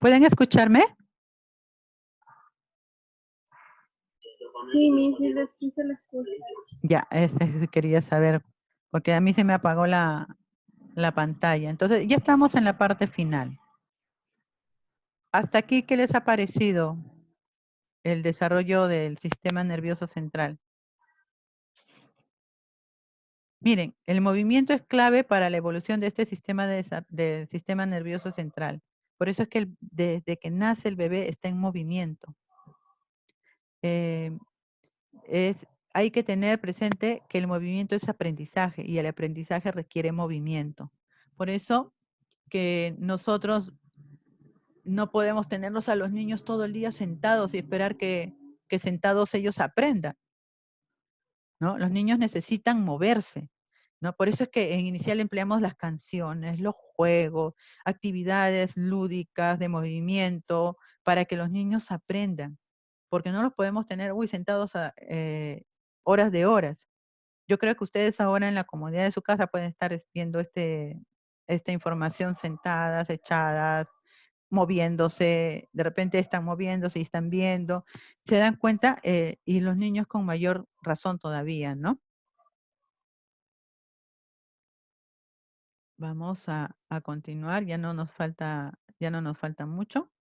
¿Pueden escucharme? Sí, mi sí se la escucha. Ya, quería saber, porque a mí se me apagó la pantalla. Entonces, ya estamos en la parte final. Hasta aquí, ¿qué les ha parecido el desarrollo del sistema nervioso central? Miren, el movimiento es clave para la evolución de este sistema del sistema nervioso central. Por eso es que desde que nace el bebé está en movimiento. Eh, hay que tener presente que el movimiento es aprendizaje y el aprendizaje requiere movimiento. Por eso que nosotros no podemos tenerlos a los niños todo el día sentados y esperar que sentados ellos aprendan, ¿no? Los niños necesitan moverse, ¿no? Por eso es que en inicial empleamos las canciones, los juegos, actividades lúdicas de movimiento para que los niños aprendan, porque no los podemos tener, sentados horas de horas. Yo creo que ustedes ahora en la comodidad de su casa pueden estar viendo esta información sentadas, echadas, moviéndose, de repente están moviéndose y están viendo, se dan cuenta, y los niños con mayor razón todavía, ¿no? Vamos a continuar, ya no nos falta mucho.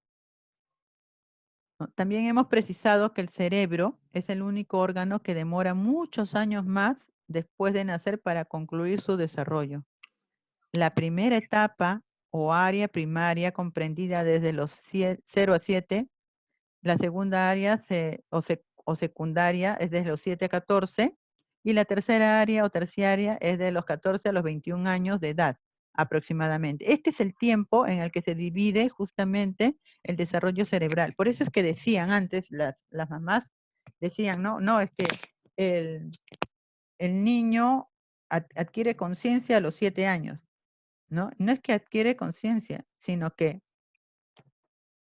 ¿No? También hemos precisado que el cerebro es el único órgano que demora muchos años más después de nacer para concluir su desarrollo. La primera etapa o área primaria comprendida desde los 0 a 7, la segunda área o secundaria es desde los 7 a 14 y la tercera área o terciaria es de los 14 a los 21 años de edad aproximadamente. Este es el tiempo en el que se divide justamente el desarrollo cerebral. Por eso es que decían antes, las mamás decían, no, es que el, el niño adquiere conciencia a los 7 años. ¿No? No es que adquiere conciencia, sino que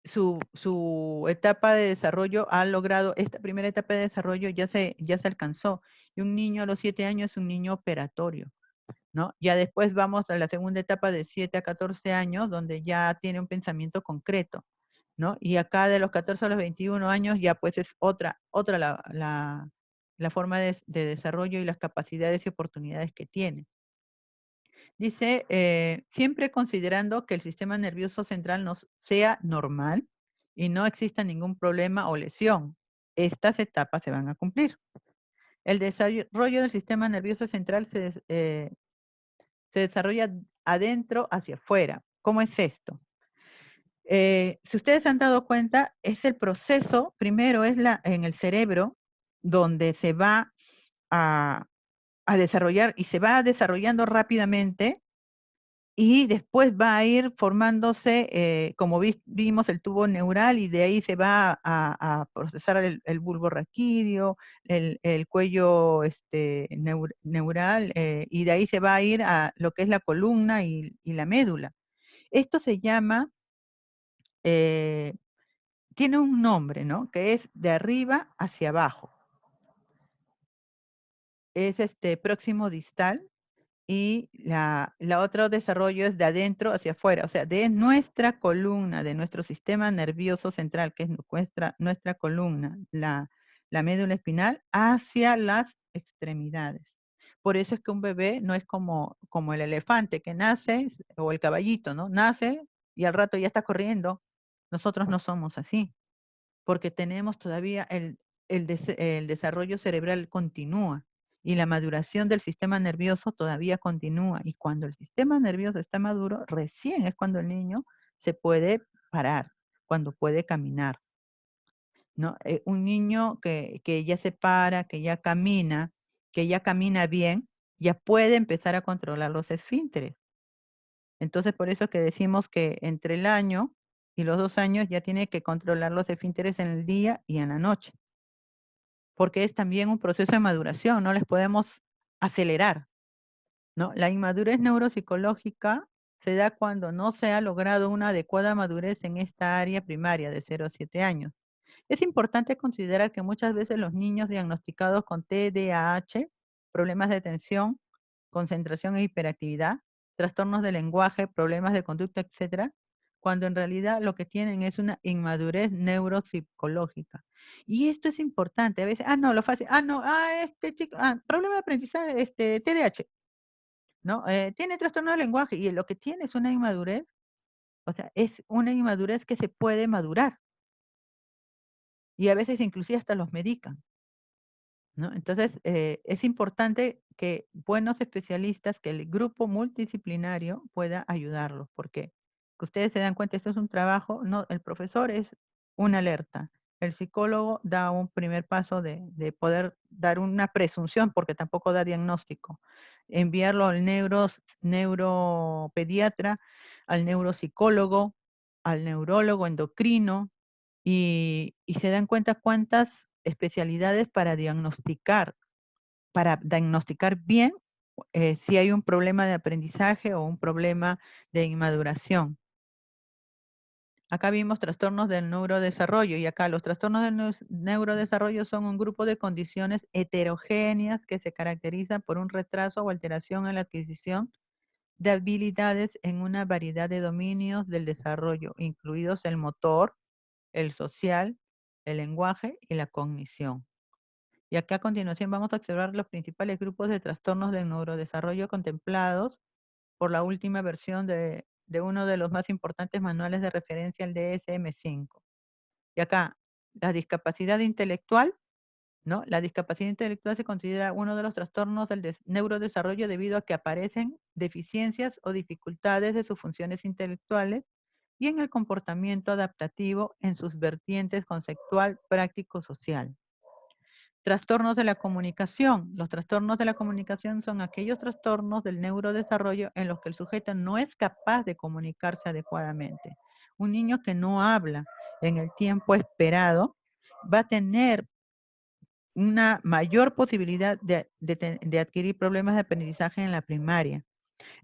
su etapa de desarrollo ha logrado, esta primera etapa de desarrollo ya se alcanzó. Y un niño a los 7 años es un niño operatorio, ¿no? Ya después vamos a la segunda etapa de 7 a 14 años, donde ya tiene un pensamiento concreto, ¿no? Y acá de los 14 a los 21 años ya pues es otra la forma de desarrollo y las capacidades y oportunidades que tiene. Dice, siempre considerando que el sistema nervioso central sea normal y no exista ningún problema o lesión. Estas etapas se van a cumplir. El desarrollo del sistema nervioso central se desarrolla adentro hacia afuera. ¿Cómo es esto? Si ustedes se han dado cuenta, es el proceso, primero es en el cerebro, donde se va a, a desarrollar y se va desarrollando rápidamente. Y después va a ir formándose, como vimos, el tubo neural y de ahí se va a procesar el bulbo raquídeo, el cuello neural, y de ahí se va a ir a lo que es la columna y la médula. Esto se llama, eh, tiene un nombre, ¿no? Que es de arriba hacia abajo. Es próximo distal. Y la otro desarrollo es de adentro hacia afuera, o sea, de nuestra columna, de nuestro sistema nervioso central, que es nuestra columna, la médula espinal, hacia las extremidades. Por eso es que un bebé no es como el elefante que nace, o el caballito, ¿no? Nace y al rato ya está corriendo. Nosotros no somos así, porque tenemos todavía el desarrollo cerebral continúa y la maduración del sistema nervioso todavía continúa. Y cuando el sistema nervioso está maduro, recién es cuando el niño se puede parar, cuando puede caminar, ¿no? Un niño que ya se para, que ya camina bien, ya puede empezar a controlar los esfínteres. Entonces, por eso es que decimos que entre el año y los 2 años ya tiene que controlar los esfínteres en el día y en la noche, porque es también un proceso de maduración, no les podemos acelerar, ¿no? La inmadurez neuropsicológica se da cuando no se ha logrado una adecuada madurez en esta área primaria de 0 a 7 años. Es importante considerar que muchas veces los niños diagnosticados con TDAH, problemas de atención, concentración e hiperactividad, trastornos de lenguaje, problemas de conducta, etcétera, cuando en realidad lo que tienen es una inmadurez neuropsicológica. Y esto es importante. A veces, no, lo fácil, no, este chico, problema de aprendizaje, TDAH, ¿no? Tiene trastorno del lenguaje y lo que tiene es una inmadurez, o sea, es una inmadurez que se puede madurar y a veces inclusive hasta los medican, ¿no? Entonces, es importante que buenos especialistas, que el grupo multidisciplinario pueda ayudarlos, porque que ustedes se dan cuenta, esto es un trabajo, no, el profesor es una alerta, el psicólogo da un primer paso de poder dar una presunción, porque tampoco da diagnóstico, enviarlo al neuropediatra, al neuropsicólogo, al neurólogo endocrino, y se dan cuenta cuántas especialidades para diagnosticar bien si hay un problema de aprendizaje o un problema de inmaduración. Acá vimos trastornos del neurodesarrollo y acá los trastornos del neurodesarrollo son un grupo de condiciones heterogéneas que se caracterizan por un retraso o alteración en la adquisición de habilidades en una variedad de dominios del desarrollo, incluidos el motor, el social, el lenguaje y la cognición. Y acá a continuación vamos a observar los principales grupos de trastornos del neurodesarrollo contemplados por la última versión de uno de los más importantes manuales de referencia, el DSM-5. Y acá, la discapacidad intelectual, ¿no? La discapacidad intelectual se considera uno de los trastornos del neurodesarrollo debido a que aparecen deficiencias o dificultades de sus funciones intelectuales y en el comportamiento adaptativo en sus vertientes conceptual, práctico, social. Trastornos de la comunicación. Los trastornos de la comunicación son aquellos trastornos del neurodesarrollo en los que el sujeto no es capaz de comunicarse adecuadamente. Un niño que no habla en el tiempo esperado va a tener una mayor posibilidad de adquirir problemas de aprendizaje en la primaria.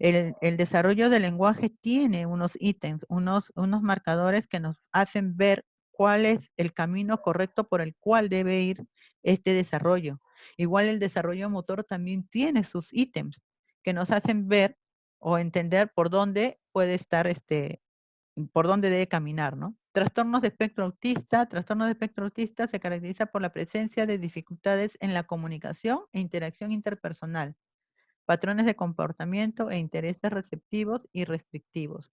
El desarrollo del lenguaje tiene unos ítems, unos marcadores que nos hacen ver cuál es el camino correcto por el cual debe ir este desarrollo. Igual el desarrollo motor también tiene sus ítems que nos hacen ver o entender por dónde puede estar por dónde debe caminar, ¿no? Trastornos de espectro autista se caracteriza por la presencia de dificultades en la comunicación e interacción interpersonal, patrones de comportamiento e intereses receptivos y restrictivos.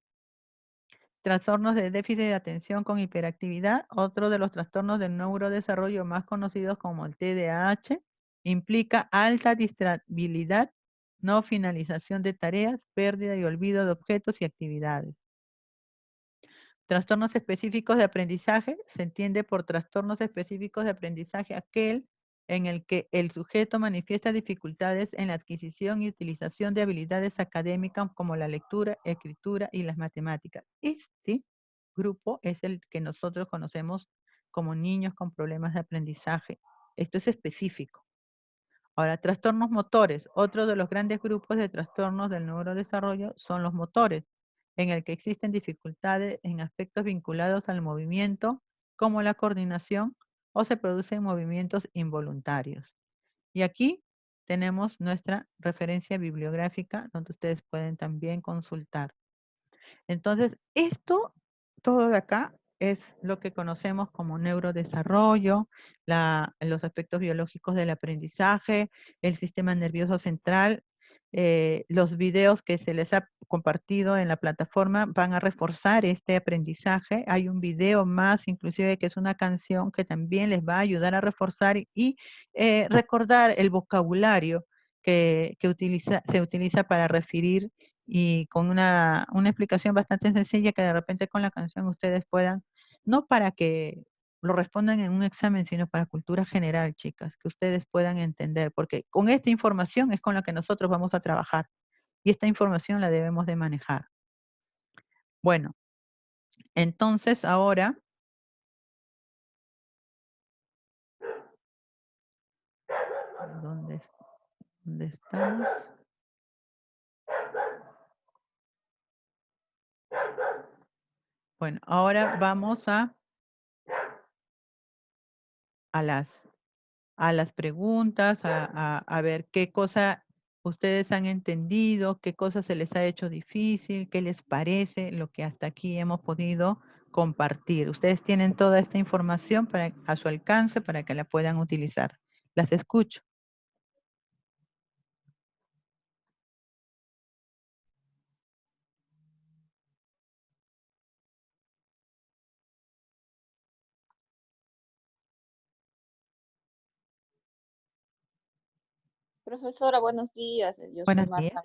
Trastornos de déficit de atención con hiperactividad, otro de los trastornos del neurodesarrollo más conocidos como el TDAH, implica alta distractibilidad, no finalización de tareas, pérdida y olvido de objetos y actividades. Trastornos específicos de aprendizaje, se entiende por trastornos específicos de aprendizaje aquel en el que el sujeto manifiesta dificultades en la adquisición y utilización de habilidades académicas como la lectura, escritura y las matemáticas. Este grupo es el que nosotros conocemos como niños con problemas de aprendizaje. Esto es específico. Ahora, trastornos motores. Otro de los grandes grupos de trastornos del neurodesarrollo son los motores, en el que existen dificultades en aspectos vinculados al movimiento, como la coordinación, o se producen movimientos involuntarios. Y aquí tenemos nuestra referencia bibliográfica, donde ustedes pueden también consultar. Entonces, todo de acá, es lo que conocemos como neurodesarrollo, los aspectos biológicos del aprendizaje, el sistema nervioso central. Los videos que se les ha compartido en la plataforma van a reforzar este aprendizaje. Hay un video más, inclusive, que es una canción que también les va a ayudar a reforzar y recordar el vocabulario se utiliza para referir, y con una explicación bastante sencilla que de repente con la canción ustedes puedan, no para que lo respondan en un examen, sino para cultura general, chicas, que ustedes puedan entender, porque con esta información es con la que nosotros vamos a trabajar y esta información la debemos de manejar. Bueno, entonces ahora, ¿dónde, dónde estamos? Bueno, ahora vamos a las preguntas, a ver qué cosa ¿Ustedes han entendido qué cosas se les ha hecho difícil? ¿Qué les parece lo que hasta aquí hemos podido compartir? Ustedes tienen toda esta información a su alcance para que la puedan utilizar. Las escucho. Profesora, buenos días. Yo soy Buenos días. Marta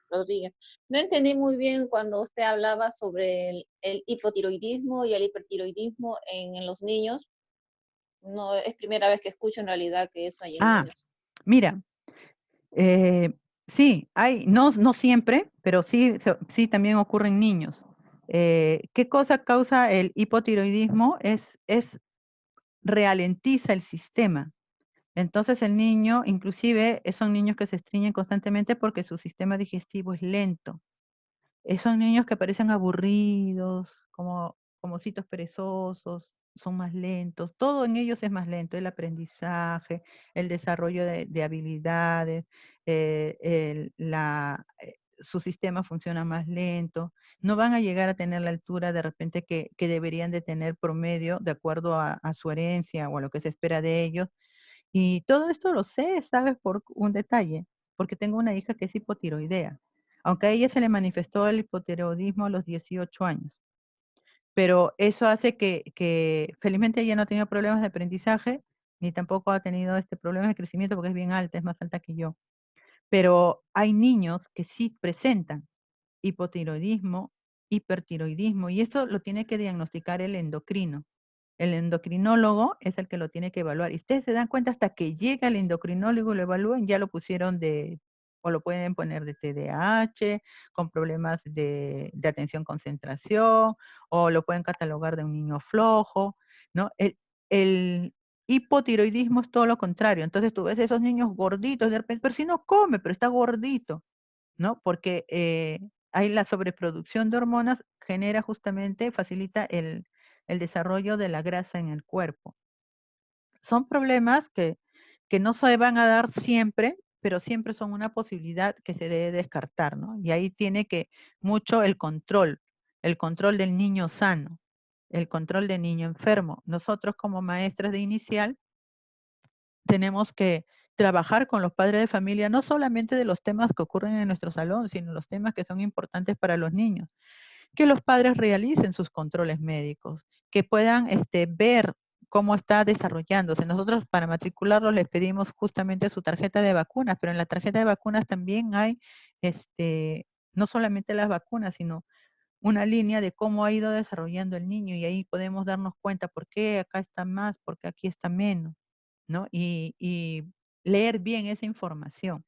Rodríguez. No entendí muy bien cuando usted hablaba sobre el hipotiroidismo y el hipertiroidismo en los niños. No es primera vez que escucho en realidad que eso hay en Ah, niños. mira, eh, sí, hay, no siempre, pero sí, sí también ocurre en niños. ¿Qué cosa causa el hipotiroidismo? Es ralentiza el sistema. Entonces el niño, inclusive, son niños que se estreñen constantemente porque su sistema digestivo es lento. Son niños que parecen aburridos, como ositos perezosos, son más lentos. Todo en ellos es más lento, el aprendizaje, el desarrollo de habilidades, su sistema funciona más lento. No van a llegar a tener la altura de repente que deberían de tener promedio de acuerdo a su herencia o a lo que se espera de ellos. Y todo esto lo sé, ¿sabes? Por un detalle, porque tengo una hija que es hipotiroidea, aunque a ella se le manifestó el hipotiroidismo a los 18 años, pero eso hace que felizmente ella no ha tenido problemas de aprendizaje, ni tampoco ha tenido problemas de crecimiento porque es bien alta, es más alta que yo. Pero hay niños que sí presentan hipotiroidismo, hipertiroidismo, y esto lo tiene que diagnosticar el endocrino. El endocrinólogo es el que lo tiene que evaluar. Y ustedes se dan cuenta hasta que llega el endocrinólogo y lo evalúen, ya lo pusieron o lo pueden poner de TDAH, con problemas de atención concentración, o lo pueden catalogar de un niño flojo, ¿no? El hipotiroidismo es todo lo contrario. Entonces tú ves esos niños gorditos de repente, pero si no come, pero está gordito, ¿no? Porque hay la sobreproducción de hormonas, genera justamente, facilita el desarrollo de la grasa en el cuerpo. Son problemas que no se van a dar siempre, pero siempre son una posibilidad que se debe descartar, ¿no? Y ahí tiene que mucho el control del niño sano, el control del niño enfermo. Nosotros como maestras de inicial tenemos que trabajar con los padres de familia, no solamente de los temas que ocurren en nuestro salón, sino los temas que son importantes para los niños. Que los padres realicen sus controles médicos, que puedan ver cómo está desarrollándose. Nosotros para matricularlos les pedimos justamente su tarjeta de vacunas, pero en la tarjeta de vacunas también hay no solamente las vacunas, sino una línea de cómo ha ido desarrollando el niño y ahí podemos darnos cuenta por qué acá está más, por qué aquí está menos, ¿no? Y leer bien esa información.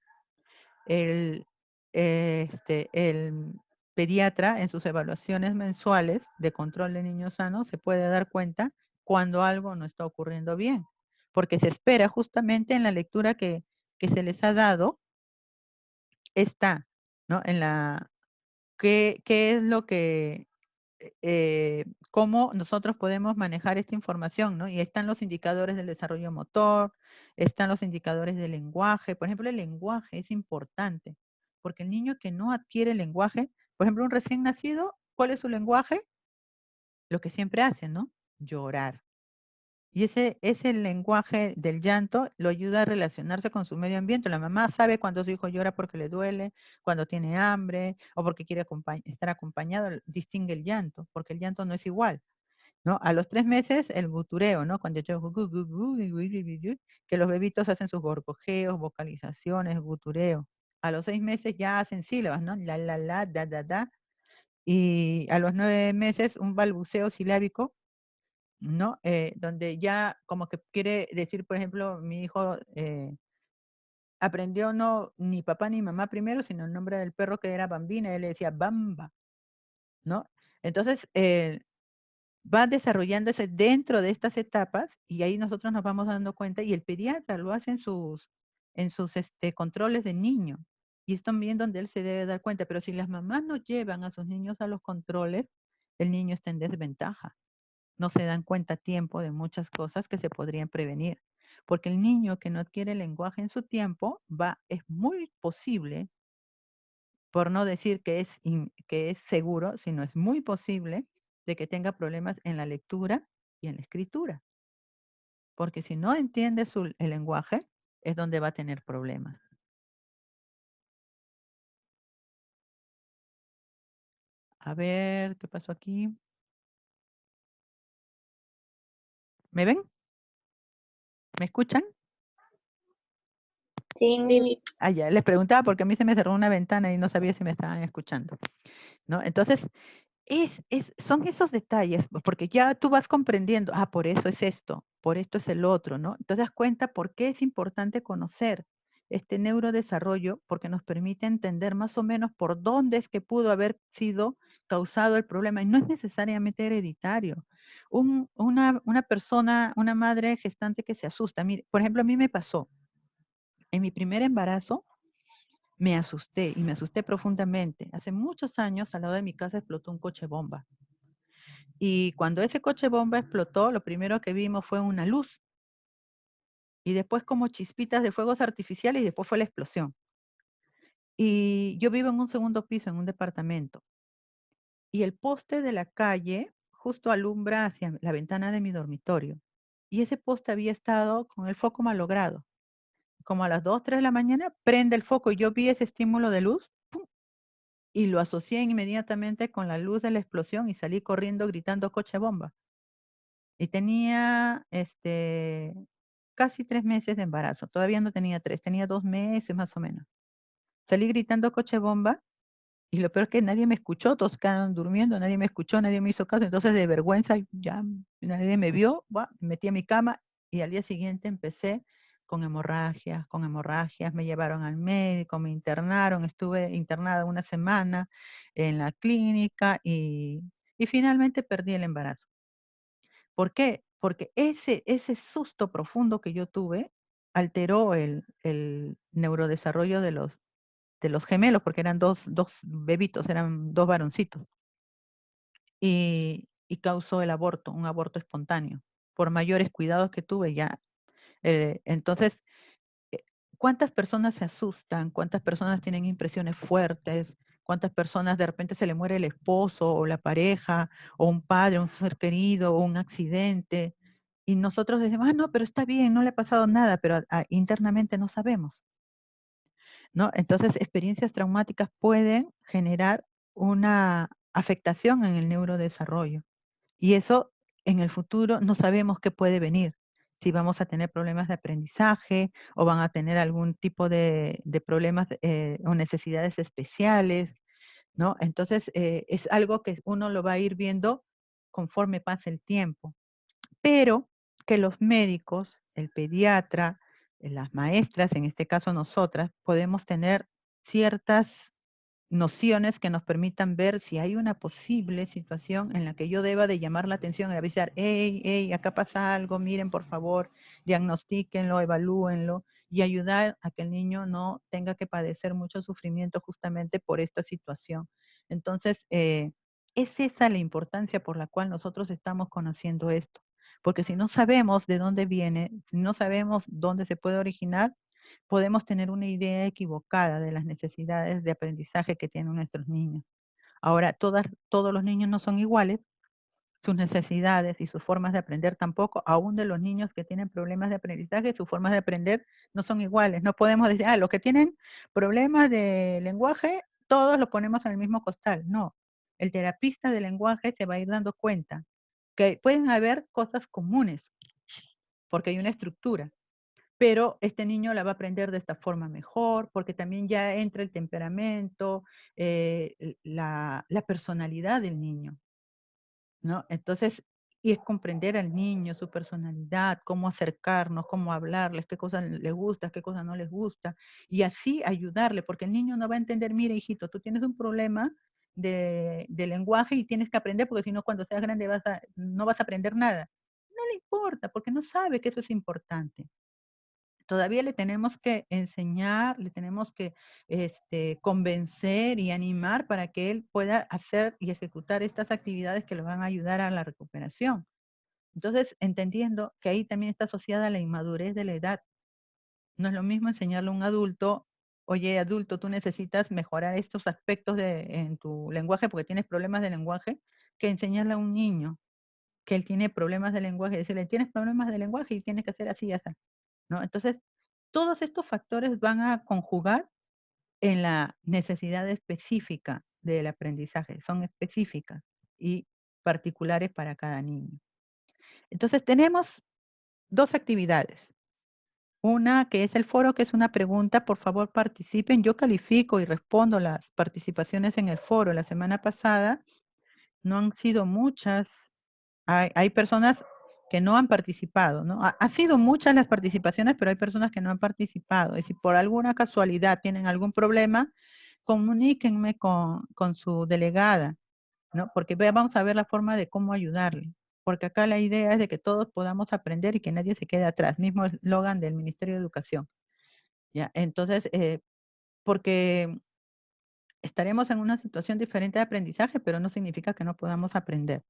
El, el pediatra en sus evaluaciones mensuales de control de niños sanos se puede dar cuenta cuando algo no está ocurriendo bien, porque se espera justamente en la lectura que se les ha dado, está, ¿no? En la, qué es lo que cómo nosotros podemos manejar esta información, ¿no? Y están los indicadores del desarrollo motor, están los indicadores del lenguaje. Por ejemplo, el lenguaje es importante, porque el niño que no adquiere lenguaje, por ejemplo, un recién nacido, ¿cuál es su lenguaje? Lo que siempre hacen, ¿no? Llorar. Y ese lenguaje del llanto lo ayuda a relacionarse con su medio ambiente. La mamá sabe cuando su hijo llora porque le duele, cuando tiene hambre o porque quiere estar acompañado, distingue el llanto, porque el llanto no es igual, ¿no? A los 3 meses el gutureo, ¿no? Cuando yo que los bebitos hacen sus gorgojeos, vocalizaciones, gutureo. A los 6 meses ya hacen sílabas, ¿no? La, da. Y a los 9 meses un balbuceo silábico, ¿no? Donde ya como que quiere decir, por ejemplo, mi hijo aprendió no ni papá ni mamá primero, sino el nombre del perro que era Bambina, él le decía Bamba, ¿no? Entonces, va desarrollándose dentro de estas etapas y ahí nosotros nos vamos dando cuenta y el pediatra lo hace en sus controles de niño. Y es también donde él se debe dar cuenta, pero si las mamás no llevan a sus niños a los controles, el niño está en desventaja. No se dan cuenta a tiempo de muchas cosas que se podrían prevenir. Porque el niño que no adquiere el lenguaje en su tiempo es muy posible, por no decir que es seguro, sino es muy posible de que tenga problemas en la lectura y en la escritura. Porque si no entiende el lenguaje, es donde va a tener problemas. A ver, ¿qué pasó aquí? ¿Me ven? ¿Me escuchan? Sí, Ah, ya, les preguntaba porque a mí se me cerró una ventana y no sabía si me estaban escuchando, ¿no? Entonces, son esos detalles, porque ya tú vas comprendiendo, por eso es esto, por esto es el otro, ¿no? Te das cuenta por qué es importante conocer este neurodesarrollo, porque nos permite entender más o menos por dónde es que pudo haber sido causado el problema, y no es necesariamente hereditario. Una persona, una madre gestante que se asusta, mire, por ejemplo, a mí me pasó, en mi primer embarazo, me asusté y me asusté profundamente. Hace muchos años, al lado de mi casa explotó un coche bomba. Y cuando ese coche bomba explotó, lo primero que vimos fue una luz y después como chispitas de fuegos artificiales y después fue la explosión. Y yo vivo en un segundo piso, en un departamento, y el poste de la calle justo alumbra hacia la ventana de mi dormitorio. Y ese poste había estado con el foco malogrado. Como a las 2, 3 de la mañana, prende el foco y yo vi ese estímulo de luz, ¡pum! Y lo asocié inmediatamente con la luz de la explosión y salí corriendo gritando coche bomba. Y tenía, casi 3 meses de embarazo. Todavía no tenía 3, tenía 2 meses más o menos. Salí gritando coche bomba y lo peor es que nadie me escuchó, todos quedaron durmiendo, nadie me escuchó, nadie me hizo caso. Entonces, de vergüenza, ya nadie me vio, me metí a mi cama y al día siguiente empecé con hemorragias, me llevaron al médico, me internaron, estuve internada una semana en la clínica y finalmente perdí el embarazo. ¿Por qué? Porque ese susto profundo que yo tuve alteró el neurodesarrollo de los gemelos, porque eran dos bebitos, eran 2 varoncitos, y causó el aborto, un aborto espontáneo, por mayores cuidados que tuve ya. Entonces, eh, ¿cuántas personas se asustan? ¿Cuántas personas tienen impresiones fuertes? ¿Cuántas personas de repente se le muere el esposo o la pareja o un padre, un ser querido o un accidente? Y nosotros decimos, no, pero está bien, no le ha pasado nada, pero internamente no sabemos, ¿no? Entonces, experiencias traumáticas pueden generar una afectación en el neurodesarrollo. Y eso en el futuro no sabemos qué puede venir. Si vamos a tener problemas de aprendizaje o van a tener algún tipo de problemas o necesidades especiales, ¿no? Entonces, es algo que uno lo va a ir viendo conforme pase el tiempo. Pero que los médicos, el pediatra, las maestras, en este caso nosotras, podemos tener ciertas nociones que nos permitan ver si hay una posible situación en la que yo deba de llamar la atención y avisar, hey, hey, acá pasa algo, miren por favor, diagnostíquenlo, evalúenlo y ayudar a que el niño no tenga que padecer mucho sufrimiento justamente por esta situación. Entonces, es esa la importancia por la cual nosotros estamos conociendo esto, porque si no sabemos de dónde viene, si no sabemos dónde se puede originar, podemos tener una idea equivocada de las necesidades de aprendizaje que tienen nuestros niños. Ahora, todos los niños no son iguales, sus necesidades y sus formas de aprender tampoco, aún de los niños que tienen problemas de aprendizaje, sus formas de aprender no son iguales. No podemos decir, los que tienen problemas de lenguaje, todos los ponemos en el mismo costal. No, el terapista de lenguaje se va a ir dando cuenta que pueden haber cosas comunes, porque hay una estructura, pero este niño la va a aprender de esta forma mejor, porque también ya entra el temperamento, la personalidad del niño, ¿no? Entonces, y es comprender al niño, su personalidad, cómo acercarnos, cómo hablarles, qué cosas les gusta, qué cosas no les gusta, y así ayudarle, porque el niño no va a entender, mira, hijito, tú tienes un problema de lenguaje y tienes que aprender, porque si no, cuando seas grande no vas a aprender nada. No le importa, porque no sabe que eso es importante. Todavía le tenemos que enseñar, le tenemos que convencer y animar para que él pueda hacer y ejecutar estas actividades que le van a ayudar a la recuperación. Entonces, entendiendo que ahí también está asociada la inmadurez de la edad. No es lo mismo enseñarle a un adulto, oye, adulto, tú necesitas mejorar estos aspectos en tu lenguaje porque tienes problemas de lenguaje, que enseñarle a un niño que él tiene problemas de lenguaje, decirle, tienes problemas de lenguaje y tienes que hacer así y así, ¿no? Entonces, todos estos factores van a conjugar en la necesidad específica del aprendizaje, son específicas y particulares para cada niño. Entonces, tenemos dos actividades. Una que es el foro, que es una pregunta, por favor participen. Yo califico y respondo las participaciones en el foro. La semana pasada no han sido muchas. Hay personas que no han participado, ¿no? Ha sido muchas las participaciones, pero hay personas que no han participado. Y si por alguna casualidad tienen algún problema, comuníquenme con su delegada, ¿no? Porque vamos a ver la forma de cómo ayudarle. Porque acá la idea es de que todos podamos aprender y que nadie se quede atrás. Mismo eslogan del Ministerio de Educación. ¿Ya? Entonces, porque estaremos en una situación diferente de aprendizaje, pero no significa que no podamos aprender.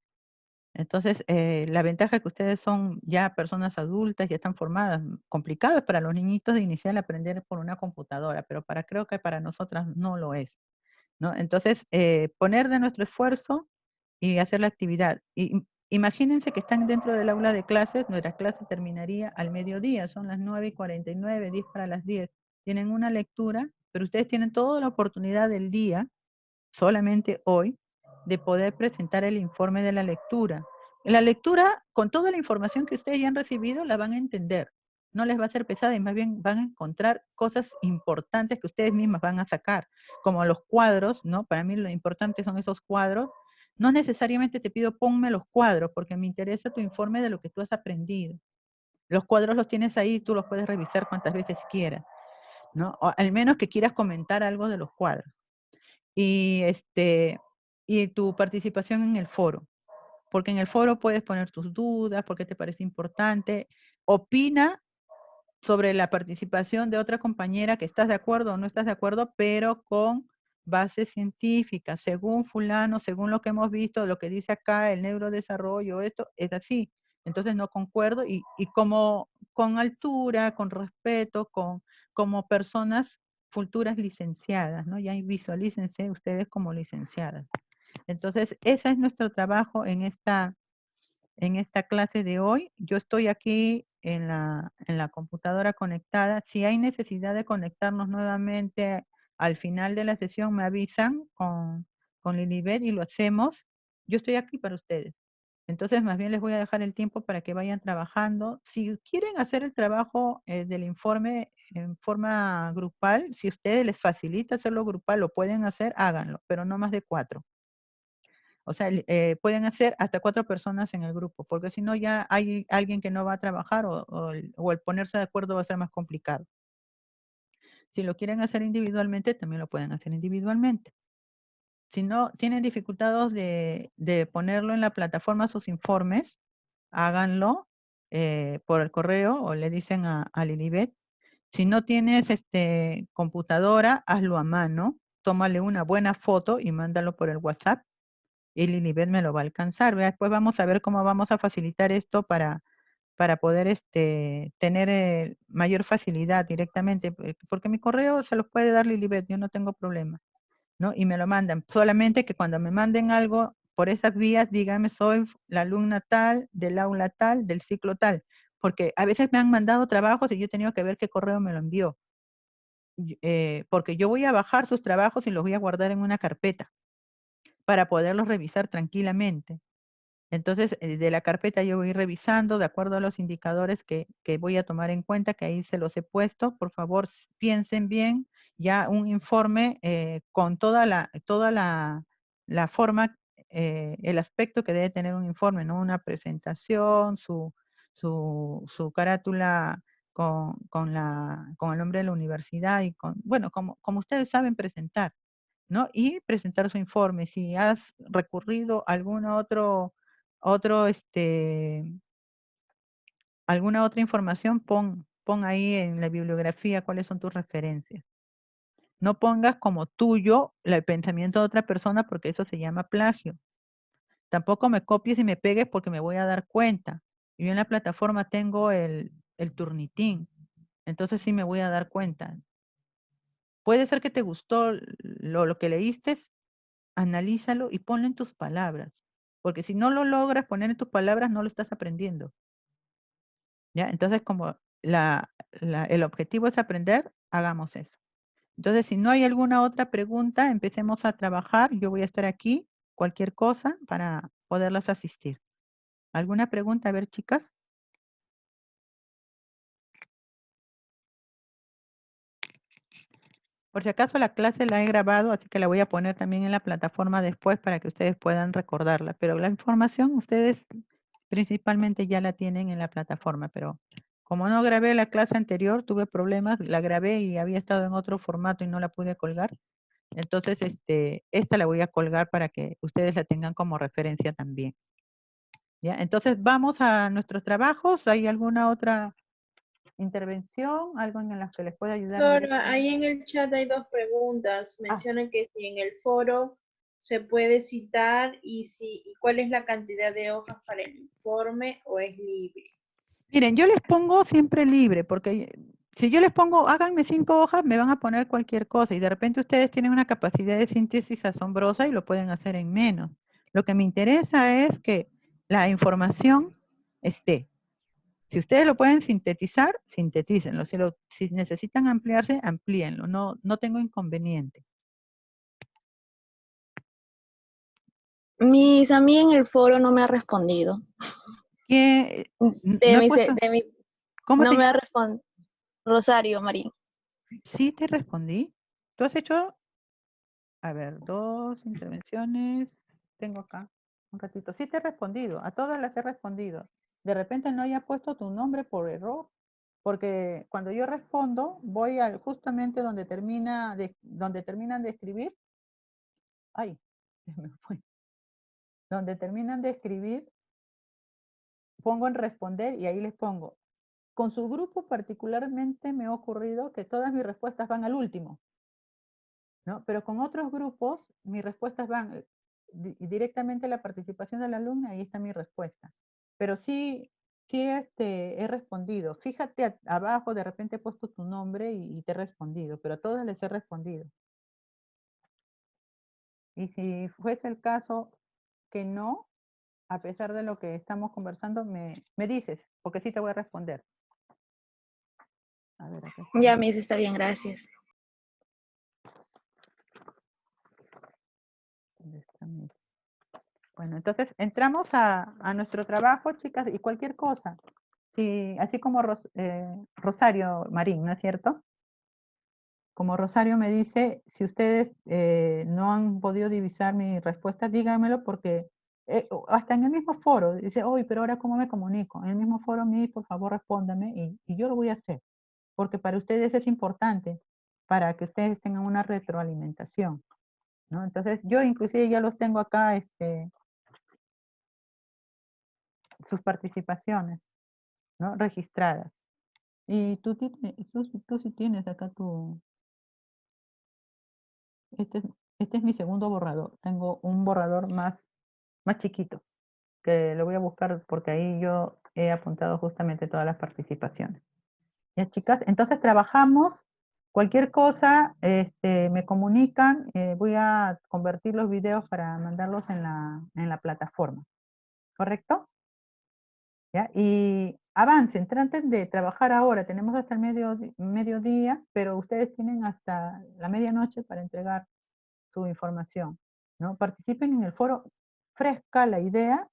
Entonces, la ventaja es que ustedes son ya personas adultas, ya están formadas. Complicado es para los niñitos de iniciar a aprender por una computadora, pero creo que para nosotras no lo es, ¿no? Entonces, poner de nuestro esfuerzo y hacer la actividad. Y imagínense que están dentro del aula de clases, nuestra clase terminaría al mediodía, son las 9:49, 10 para las 10. Tienen una lectura, pero ustedes tienen toda la oportunidad del día, solamente hoy, de poder presentar el informe de la lectura. En la lectura, con toda la información que ustedes ya han recibido, la van a entender. No les va a ser pesada y más bien van a encontrar cosas importantes que ustedes mismas van a sacar, como los cuadros, ¿no? Para mí lo importante son esos cuadros. No necesariamente te pido ponme los cuadros, porque me interesa tu informe de lo que tú has aprendido. Los cuadros los tienes ahí, tú los puedes revisar cuantas veces quieras, ¿no? O al menos que quieras comentar algo de los cuadros. Y, y tu participación en el foro, porque en el foro puedes poner tus dudas, por qué te parece importante. Opina sobre la participación de otra compañera que estás de acuerdo o no estás de acuerdo, pero con base científica, según fulano, según lo que hemos visto, lo que dice acá, el neurodesarrollo, esto es así. Entonces no concuerdo y como con altura, con respeto, como personas futuras licenciadas, ¿no? Ya visualícense ustedes como licenciadas. Entonces, ese es nuestro trabajo en esta clase de hoy. Yo estoy aquí en la computadora conectada. Si hay necesidad de conectarnos nuevamente al final de la sesión, me avisan con Lilibet y lo hacemos. Yo estoy aquí para ustedes. Entonces, más bien les voy a dejar el tiempo para que vayan trabajando. Si quieren hacer el trabajo del informe en forma grupal, si a ustedes les facilita hacerlo grupal, lo pueden hacer, háganlo, pero no más de 4. O sea, pueden hacer hasta 4 personas en el grupo, porque si no ya hay alguien que no va a trabajar o el ponerse de acuerdo va a ser más complicado. Si lo quieren hacer individualmente, también lo pueden hacer individualmente. Si no tienen dificultades de ponerlo en la plataforma sus informes, háganlo por el correo o le dicen a Lilibet. Si no tienes computadora, hazlo a mano, tómale una buena foto y mándalo por el WhatsApp y Lilibet me lo va a alcanzar. ¿Verdad? Después vamos a ver cómo vamos a facilitar esto para poder tener mayor facilidad directamente, porque mi correo se los puede dar Lilibet, yo no tengo problema, ¿no? Y me lo mandan. Solamente que cuando me manden algo por esas vías, díganme, soy la alumna tal, del aula tal, del ciclo tal, porque a veces me han mandado trabajos y yo he tenido que ver qué correo me lo envió. Porque yo voy a bajar sus trabajos y los voy a guardar en una carpeta para poderlos revisar tranquilamente. Entonces, de la carpeta yo voy revisando de acuerdo a los indicadores que voy a tomar en cuenta, que ahí se los he puesto. Por favor, piensen bien, ya un informe con toda la forma, el aspecto que debe tener un informe, ¿no? Una presentación, su carátula con el nombre de la universidad y bueno, como ustedes saben presentar, ¿no? Y presentar su informe. Si has recurrido a otro, alguna otra información, pon ahí en la bibliografía cuáles son tus referencias. No pongas como tuyo el pensamiento de otra persona porque eso se llama plagio. Tampoco me copies y me pegues porque me voy a dar cuenta. y yo en la plataforma tengo el Turnitin. Entonces sí me voy a dar cuenta. Puede ser que te gustó lo que leíste, analízalo y ponlo en tus palabras. Porque si no lo logras poner en tus palabras, no lo estás aprendiendo. ¿Ya? Entonces, como el objetivo es aprender, hagamos eso. Entonces, si no hay alguna otra pregunta, empecemos a trabajar. Yo voy a estar aquí, cualquier cosa, para poderlas asistir. ¿Alguna pregunta? A ver, chicas. Por si acaso la clase la he grabado, así que la voy a poner también en la plataforma después para que ustedes puedan recordarla. Pero la información ustedes principalmente ya la tienen en la plataforma, pero como no grabé la clase anterior, tuve problemas, la grabé y había estado en otro formato y no la pude colgar. Entonces, esta la voy a colgar para que ustedes la tengan como referencia también. ¿Ya? Entonces, vamos a nuestros trabajos. ¿Hay alguna otra intervención? ¿Algo en la que les pueda ayudar Sora, directamente? ahí en el chat hay dos preguntas. Ah, Mencionan que si en el foro se puede citar y cuál es la cantidad de hojas para el informe o es libre. miren, yo les pongo siempre libre, porque si yo les pongo, háganme 5 hojas, me van a poner cualquier cosa y de repente ustedes tienen una capacidad de síntesis asombrosa y lo pueden hacer en menos. Lo que me interesa es que la información esté. Si ustedes lo pueden sintetizar, sintetícenlo. Si necesitan ampliarse, amplíenlo. No tengo inconveniente. Miss, a mí en el foro no me ha respondido. ¿Qué? De No he mi, puesto, de mi, ¿cómo no te me ha llamas? respondido. Rosario Marín. Sí te respondí. ¿Tú has hecho? A ver, 2 intervenciones. Tengo acá un ratito. Sí te he respondido. A todas las he respondido. De repente no haya puesto tu nombre por error. Porque cuando yo respondo, voy justamente donde donde terminan de escribir. Ay, se me fue. Donde terminan de escribir, pongo en responder y ahí les pongo. Con su grupo particularmente me ha ocurrido que todas mis respuestas van al último, ¿no? Pero con otros grupos mis respuestas van directamente a la participación del alumno, ahí está mi respuesta. Pero sí, he respondido. Fíjate abajo, de repente he puesto tu nombre y te he respondido, pero a todas les he respondido. Y si fuese el caso que no, a pesar de lo que estamos conversando, me dices, porque sí te voy a responder. A ver, acá está. Ya, Miss, está bien, gracias. ¿Dónde está mi? Bueno, entonces entramos a nuestro trabajo, chicas, y cualquier cosa. Sí, así como Rosario Marín, ¿no es cierto? Como Rosario me dice, si ustedes no han podido divisar mi respuesta, díganmelo porque hasta en el mismo foro, dice, uy, pero ahora ¿cómo me comunico? En el mismo foro, por favor, respóndame y yo lo voy a hacer, porque para ustedes es importante, para que ustedes tengan una retroalimentación, ¿no? Entonces, yo inclusive ya los tengo acá, sus participaciones, ¿no? Registradas. Y tú sí tienes acá este, este es mi segundo borrador. Tengo un borrador más chiquito, que lo voy a buscar porque ahí yo he apuntado justamente todas las participaciones. Ya, chicas, entonces trabajamos. Cualquier cosa, me comunican. Voy a convertir los videos para mandarlos en la plataforma. ¿Correcto? ¿Ya? Y avancen, traten de trabajar ahora. Tenemos hasta el mediodía, pero ustedes tienen hasta la medianoche para entregar su información, ¿no? Participen en el foro, fresca la idea,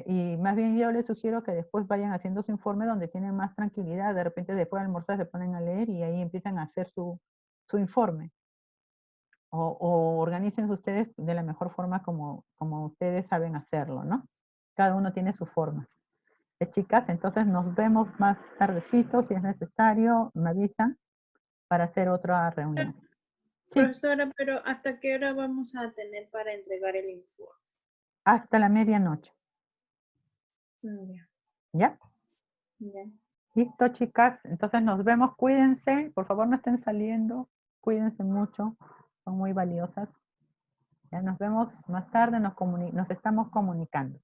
y más bien yo les sugiero que después vayan haciendo su informe donde tienen más tranquilidad. De repente después de almorzar se ponen a leer y ahí empiezan a hacer su informe. O organícense ustedes de la mejor forma como ustedes saben hacerlo, ¿no? Cada uno tiene su forma. Chicas, entonces nos vemos más tardecito, si es necesario, me avisan para hacer otra reunión. Sí, Profesora, pero ¿hasta qué hora vamos a tener para entregar el informe? hasta la medianoche, Ya, ¿ya? ya. Listo, chicas, entonces nos vemos, cuídense, por favor no estén saliendo, cuídense mucho, son muy valiosas. Ya nos vemos más tarde, nos estamos comunicando.